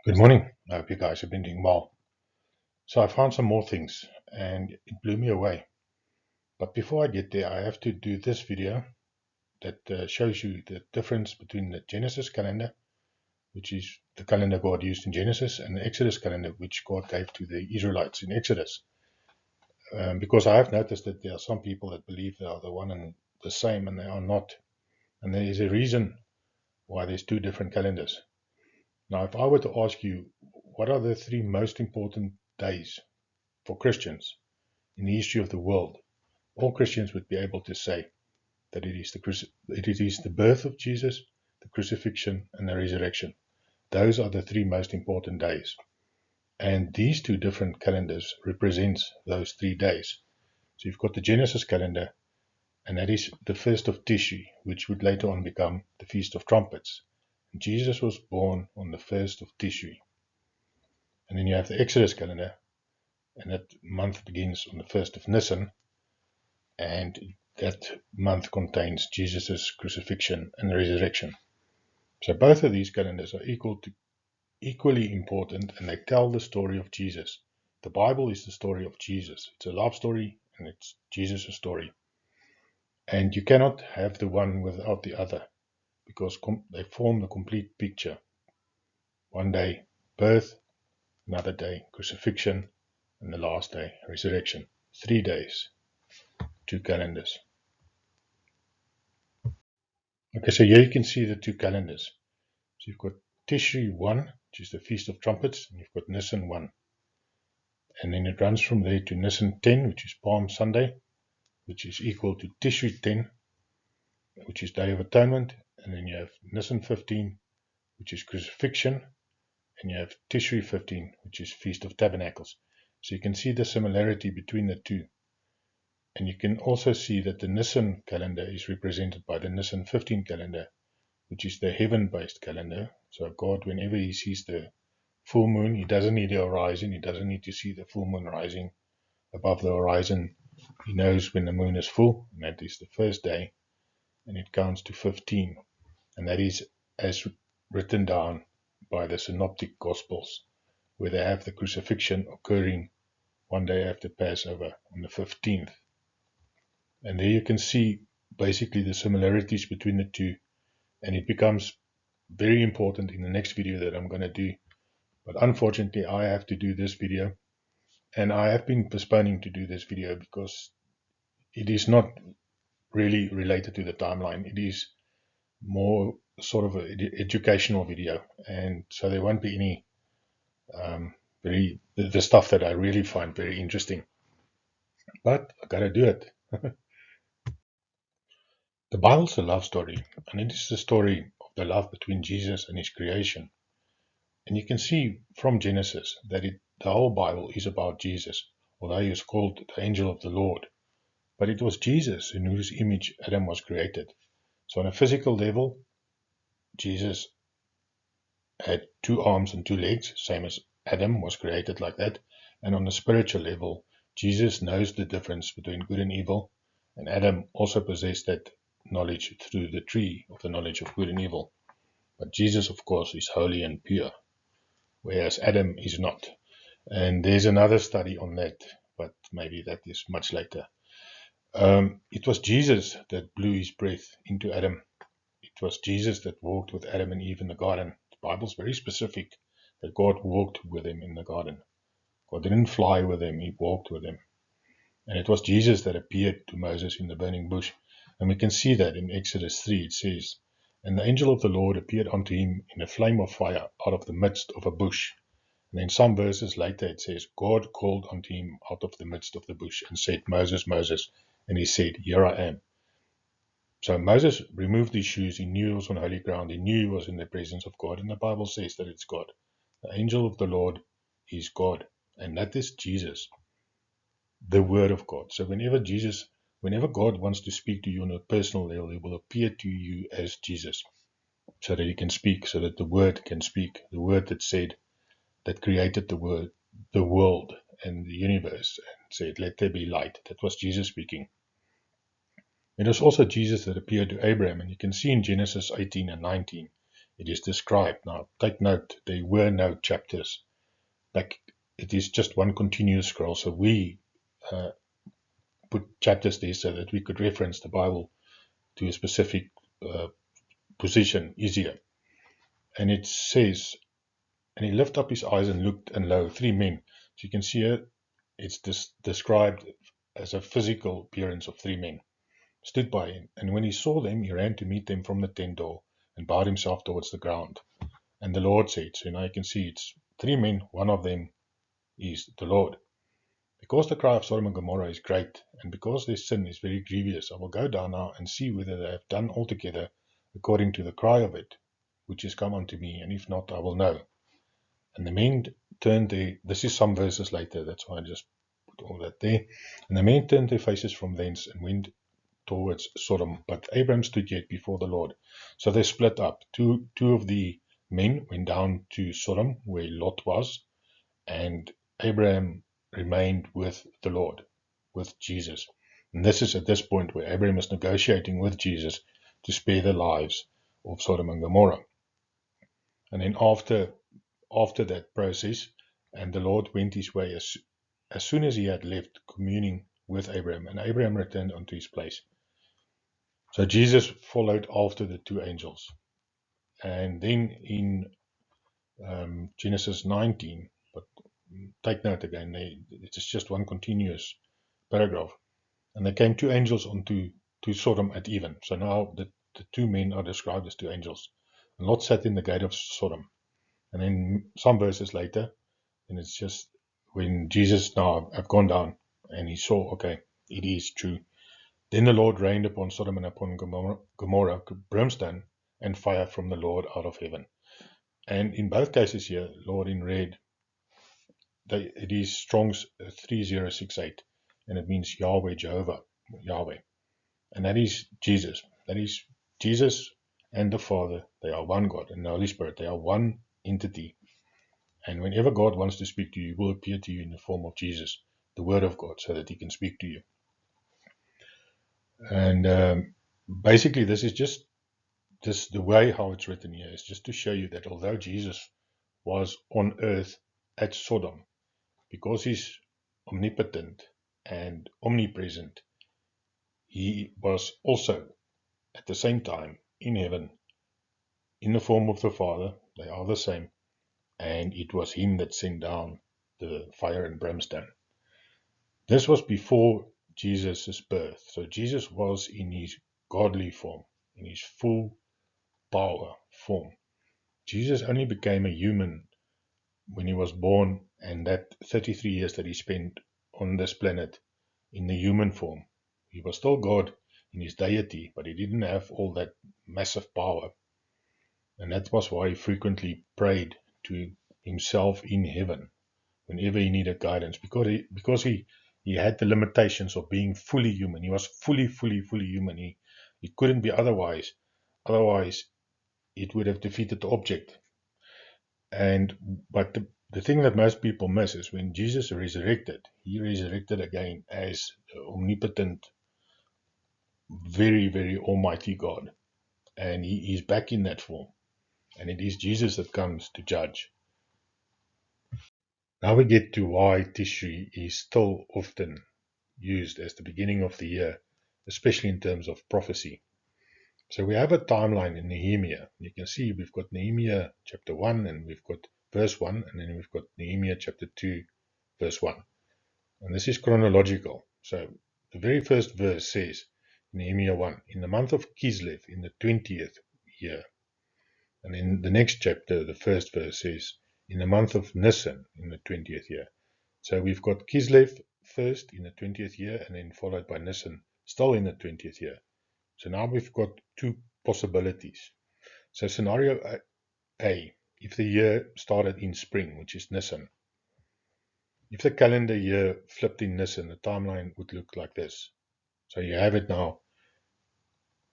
Good morning. I hope you guys have been doing well. So I found some more things and it blew me away. But before I get there, I have to do this video that shows you the difference between the Genesis calendar, which is the calendar God used in Genesis, and the Exodus calendar, which God gave to the Israelites in Exodus. Because I have noticed that there are some people that believe they are the one and the same, and they are not. And there is a reason why there's two different calendars. Now, if I were to ask you, what are the three most important days for Christians in the history of the world, all Christians would be able to say that it is the birth of Jesus, the crucifixion, and the resurrection. Those are the three most important days. And these two different calendars represents those 3 days. So you've got the Genesis calendar, and that is the first of Tishri, which would later on become the Feast of Trumpets. And Jesus was born on the first of Tishri. And then you have the Exodus calendar, and that month begins on the first of Nisan, and that month contains Jesus' crucifixion and resurrection. So both of these calendars are equally important, and they tell the story of Jesus. The Bible is the story of Jesus. It's a love story, and it's Jesus' story. And you cannot have the one without the other, because they form the complete picture. One day, birth; another day, crucifixion; and the last day, resurrection. 3 days, 2 calendars. Okay, so here you can see the 2 calendars. So you've got Tishri 1, which is the Feast of Trumpets, and you've got Nisan 1. And then it runs from there to Nisan 10, which is Palm Sunday, which is equal to Tishri 10, which is Day of Atonement. And then you have Nisan 15, which is Crucifixion. And you have Tishri 15, which is Feast of Tabernacles. So you can see the similarity between the two. And you can also see that the Nisan calendar is represented by the Nisan 15 calendar, which is the heaven-based calendar. So God, whenever he sees the full moon, he doesn't need the horizon. He doesn't need to see the full moon rising above the horizon. He knows when the moon is full, and that is the first day, and it counts to 15. And that is as written down by the Synoptic Gospels, where they have the crucifixion occurring one day after Passover on the 15th. And there you can see basically the similarities between the two, and it becomes very important in the next video that I'm going to do. But unfortunately, I have to do this video, and I have been postponing to do this video because it is not really related to the timeline. It is more sort of an educational video, and so there won't be any the stuff that I really find very interesting. But I gotta do it. The Bible's a love story, and it is the story of the love between Jesus and his creation. And you can see from Genesis that the whole Bible is about Jesus, although he is called the angel of the Lord. But it was Jesus in whose image Adam was created. So on a physical level, Jesus had 2 arms and 2 legs, same as Adam was created like that. And on a spiritual level, Jesus knows the difference between good and evil, and Adam also possessed that knowledge through the tree of the knowledge of good and evil. But Jesus, of course, is holy and pure, whereas Adam is not. And there's another study on that, but maybe that is much later. It was Jesus that blew his breath into Adam. It was Jesus that walked with Adam and Eve in the garden. The Bible's very specific that God walked with them in the garden. God didn't fly with them, he walked with them. And it was Jesus that appeared to Moses in the burning bush. And we can see that in Exodus 3. It says, "And the angel of the Lord appeared unto him in a flame of fire out of the midst of a bush." And then some verses later it says, "God called unto him out of the midst of the bush and said, Moses, Moses. And he said, Here I am." So Moses removed his shoes. He knew he was on holy ground. He knew he was in the presence of God. And the Bible says that it's God. The angel of the Lord is God. And that is Jesus, the Word of God. So whenever God wants to speak to you on a personal level, he will appear to you as Jesus, so that he can speak, so that the Word can speak. The Word that created the world and the universe, and said, "Let there be light." That was Jesus speaking. It was also Jesus that appeared to Abraham, and you can see in Genesis 18 and 19, it is described. Now, take note, there were no chapters. Like, it is just one continuous scroll. So we put chapters there so that we could reference the Bible to a specific position easier. And it says, and he lifted up his eyes and looked, and lo, 3 men. So you can see here, it's described as a physical appearance of 3 men stood by him. And when he saw them, he ran to meet them from the tent door and bowed himself towards the ground. And the Lord said, so now you can see it's 3 men, one of them is the Lord. Because the cry of Sodom and Gomorrah is great, and because their sin is very grievous, I will go down now and see whether they have done altogether according to the cry of it, which is come unto me, and if not, I will know. And the men turned this is some verses later, that's why I just put all that there. And the men turned their faces from thence and went towards Sodom, but Abraham stood yet before the Lord. So they split up. Two of the men went down to Sodom, where Lot was, and Abraham remained with the Lord, with Jesus. And this is at this point where Abraham is negotiating with Jesus to spare the lives of Sodom and Gomorrah. And then after that process, and the Lord went his way as soon as he had left communing with Abraham, and Abraham returned unto his place. So Jesus followed after the 2 angels. And then in Genesis 19, but take note again, it is just one continuous paragraph. And there came 2 angels unto Sodom at even. So now the 2 men are described as 2 angels. And Lot sat in the gate of Sodom. And then some verses later, and it's just when Jesus now have gone down and he saw, okay, it is true. Then the Lord rained upon Sodom and upon Gomorrah brimstone and fire from the Lord out of heaven. And in both cases here, Lord in red, it is Strong's 3068, and it means Yahweh, Jehovah, Yahweh. And that is Jesus. That is Jesus and the Father. They are one God, and the Holy Spirit. They are one entity. And whenever God wants to speak to you, he will appear to you in the form of Jesus, the Word of God, so that he can speak to you. And basically, this is just the way how it's written here is just to show you that although Jesus was on earth at Sodom, because he's omnipotent and omnipresent, he was also at the same time in heaven in the form of the Father. They are the same, and it was him that sent down the fire and brimstone. This was before Jesus' birth. So Jesus was in his godly form, in his full power form. Jesus only became a human when he was born, and that 33 years that he spent on this planet in the human form. He was still God in his deity, but he didn't have all that massive power. And that was why he frequently prayed to himself in heaven whenever he needed guidance, because he had the limitations of being fully human. He was fully human. He couldn't be otherwise. Otherwise, it would have defeated the object. But the thing that most people miss is when Jesus resurrected, he resurrected again as omnipotent, very, very almighty God. And he is back in that form. And it is Jesus that comes to judge. Now we get to why Tishri is still often used as the beginning of the year, especially in terms of prophecy. So we have a timeline in Nehemiah. You can see we've got Nehemiah chapter 1, and we've got verse 1, and then we've got Nehemiah chapter 2, verse 1. And this is chronological. So the very first verse says, Nehemiah 1, in the month of Kislev, in the 20th year. And in the next chapter, the first verse says, in the month of Nisan, in the 20th year. So we've got Kislev first in the 20th year, and then followed by Nisan, still in the 20th year. So now we've got 2 possibilities. So scenario A, if the year started in spring, which is Nisan. If the calendar year flipped in Nisan, the timeline would look like this. So you have it now.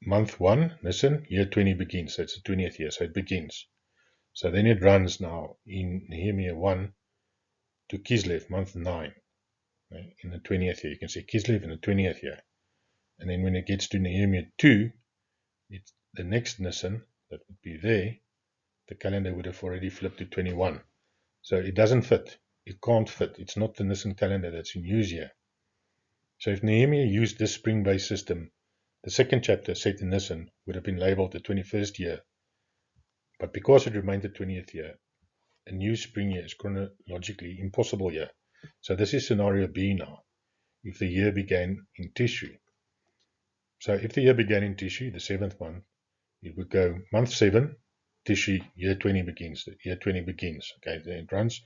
Month 1, Nisan, year 20 begins. So it's the 20th year, so it begins. So then it runs now in Nehemiah 1 to Kislev, month 9. In the 20th year, you can see Kislev in the 20th year. And then when it gets to Nehemiah 2, it's the next Nisan that would be there, the calendar would have already flipped to 21. So it doesn't fit. It can't fit. It's not the Nisan calendar that's in use here. So if Nehemiah used this spring-based system, the second chapter set in Nisan would have been labeled the 21st year. But because it remained the 20th year, a new spring year is chronologically impossible here. So this is scenario B now, if the year began in Tishri. So if the year began in Tishri, the 7th month, it would go month 7, Tishri, year 20 begins. The year 20 begins. Okay, then it runs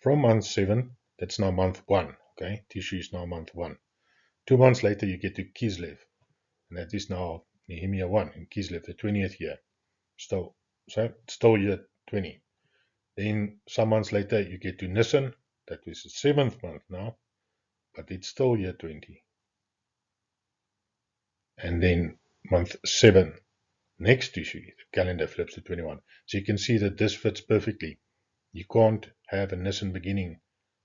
from month 7, that's now month 1. Okay, Tishri is now month 1. 2 months later, you get to Kislev, and that is now Nehemiah 1 in Kislev, the 20th year. Still year 20. Then some months later, you get to Nisan, that is the 7th month now, but it's still year 20. And then month 7, next Tishri, the calendar flips to 21. So you can see that this fits perfectly. You can't have a Nisan beginning.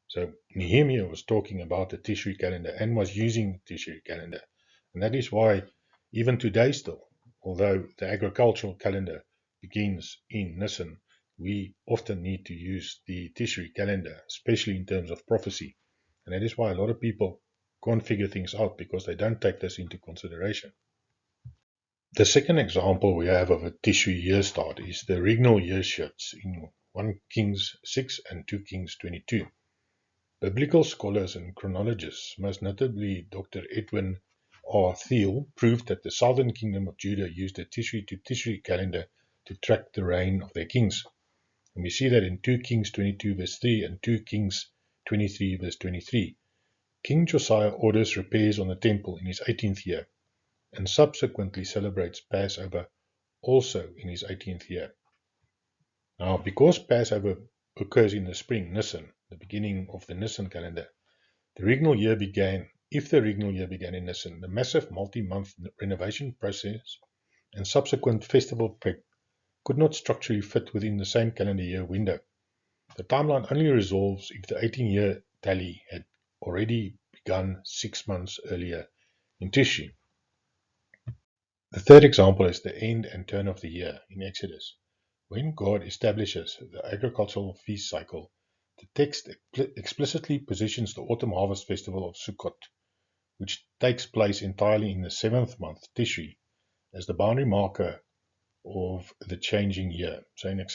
So Nehemiah was talking about the Tishri calendar and was using the Tishri calendar. And that is why even today still, although the agricultural calendar begins in Nisan, we often need to use the Tishri calendar, especially in terms of prophecy. And that is why a lot of people can't figure things out, because they don't take this into consideration. The second example we have of a Tishri year start is the regnal year shifts in 1 Kings 6 and 2 Kings 22. Biblical scholars and chronologists, most notably Dr. Edwin R. Thiel, proved that the southern kingdom of Judah used the Tishri to Tishri calendar to track the reign of their kings. And we see that in 2 Kings 22 verse 3 and 2 Kings 23 verse 23. King Josiah orders repairs on the temple in his 18th year, and subsequently celebrates Passover also in his 18th year. Now, because Passover occurs in the spring, Nisan, the beginning of the Nisan calendar, if the regnal year began in Nisan, the massive multi-month renovation process and subsequent festival prep could not structurally fit within the same calendar year window. The timeline only resolves if the 18-year tally had already begun 6 months earlier in Tishri. The third example is the end and turn of the year in Exodus. When God establishes the agricultural feast cycle, the text explicitly positions the autumn harvest festival of Sukkot, which takes place entirely in the 7th month, Tishri, as the boundary marker of the changing year. So in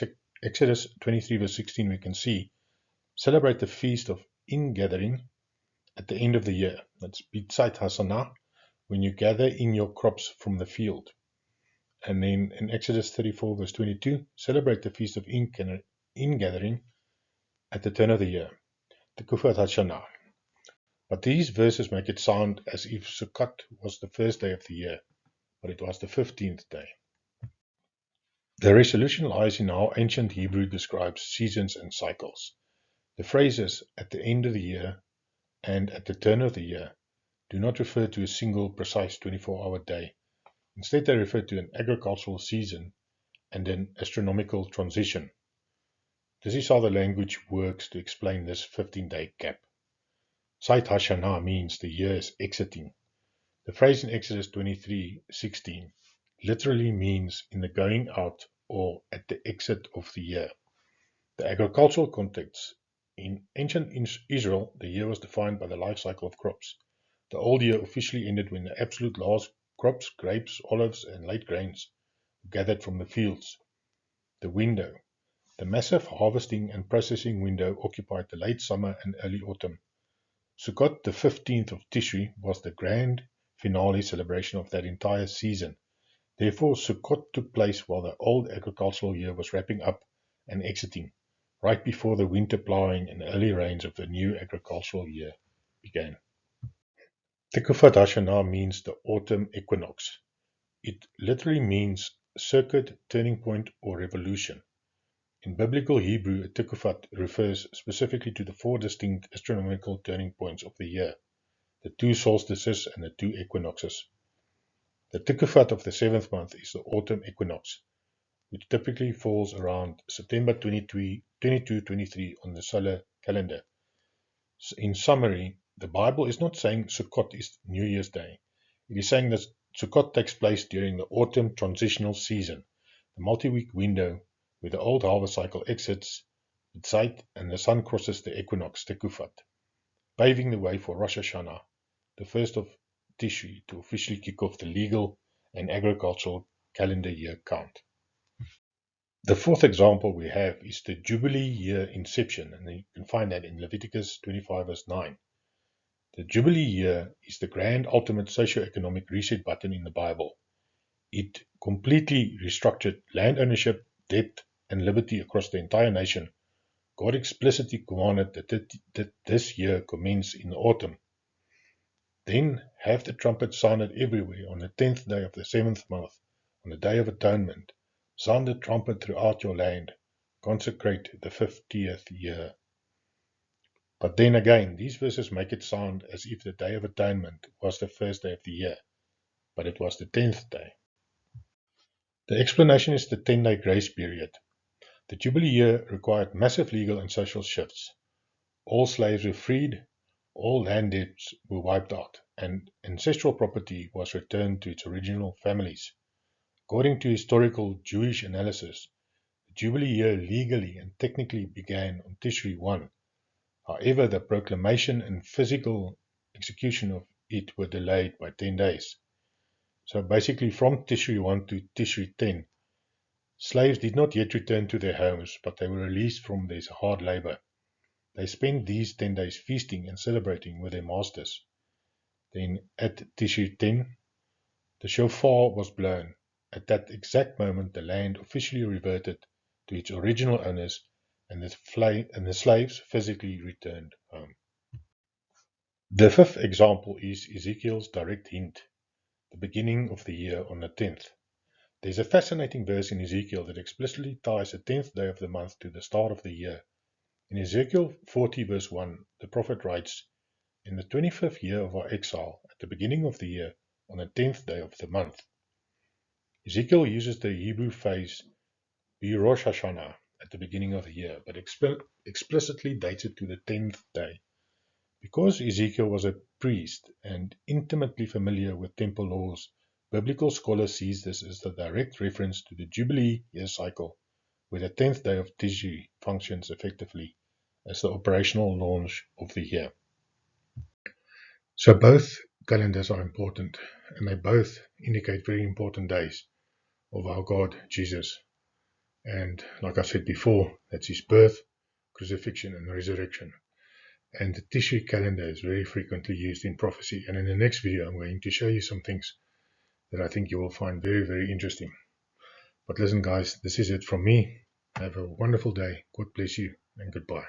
Exodus 23 verse 16 we can see, celebrate the feast of ingathering at the end of the year. That's Bitzait Hasanah, when you gather in your crops from the field. And then in Exodus 34 verse 22, celebrate the feast of ingathering at the turn of the year, the Kufat Hashanah. But these verses make it sound as if Sukkot was the first day of the year, but it was the 15th day. The resolution lies in how ancient Hebrew describes seasons and cycles. The phrases at the end of the year and at the turn of the year do not refer to a single precise 24-hour day. Instead, they refer to an agricultural season and an astronomical transition. This is how the language works to explain this 15-day gap. Tzait Hashanah means the year is exiting. The phrase in Exodus 23:16 literally means in the going out or at the exit of the year. The agricultural context. In ancient Israel, the year was defined by the life cycle of crops. The old year officially ended when the absolute last crops, grapes, olives, and late grains, were gathered from the fields. The window. The massive harvesting and processing window occupied the late summer and early autumn. Sukkot, the 15th of Tishri, was the grand finale celebration of that entire season. Therefore, Sukkot took place while the old agricultural year was wrapping up and exiting, right before the winter plowing and early rains of the new agricultural year began. Tekufat Hashanah means the autumn equinox. It literally means circuit, turning point, or revolution. In biblical Hebrew, a tekufat refers specifically to the 4 distinct astronomical turning points of the year, the 2 solstices and the 2 equinoxes. The tekufat of the 7th month is the autumn equinox, which typically falls around September 22-23 on the solar calendar. In summary, the Bible is not saying Sukkot is New Year's Day. It is saying that Sukkot takes place during the autumn transitional season, the multi-week window where the old harvest cycle exits the Tzeit and the sun crosses the equinox Tekufat, paving the way for Rosh Hashanah, the first of Tishri, to officially kick off the legal and agricultural calendar year count. The fourth example we have is the Jubilee year inception, and you can find that in Leviticus 25 verse 9. The Jubilee year is the grand ultimate socio-economic reset button in the Bible. It completely restructured land ownership, debt, and liberty across the entire nation. God explicitly commanded that this year commence in the autumn. Then have the trumpet sounded everywhere on the 10th day of the 7th month, on the Day of Atonement. Sound the trumpet throughout your land. Consecrate the 50th year. But then again, these verses make it sound as if the Day of Atonement was the first day of the year, but it was the 10th day. The explanation is the 10-day grace period. The Jubilee year required massive legal and social shifts. All slaves were freed, all land debts were wiped out, and ancestral property was returned to its original families. According to historical Jewish analysis, the Jubilee year legally and technically began on Tishri 1. However, the proclamation and physical execution of it were delayed by 10 days. So basically from Tishri 1 to Tishri 10, slaves did not yet return to their homes, but they were released from their hard labor. They spent these 10 days feasting and celebrating with their masters. Then at Tishri 10, the shofar was blown. At that exact moment, the land officially reverted to its original owners, and the slaves physically returned home. The fifth example is Ezekiel's direct hint, the beginning of the year on the 10th. There's a fascinating verse in Ezekiel that explicitly ties the 10th day of the month to the start of the year. In Ezekiel 40 verse 1, the prophet writes, "In the 25th year of our exile, at the beginning of the year, on the 10th day of the month." Ezekiel uses the Hebrew phrase Rosh Hashanah at the beginning of the year, but explicitly dates it to the 10th day. Because Ezekiel was a priest and intimately familiar with temple laws, biblical scholars see this as the direct reference to the Jubilee year cycle, where the 10th day of Tishri functions effectively as the operational launch of the year. So both calendars are important, and they both indicate very important days of our God, Jesus. And like I said before, that's his birth, crucifixion, and resurrection. And the Tishri calendar is very frequently used in prophecy. And in the next video, I'm going to show you some things that I think you will find very, very interesting. But listen, guys, this is it from me. Have a wonderful day. God bless you, and goodbye.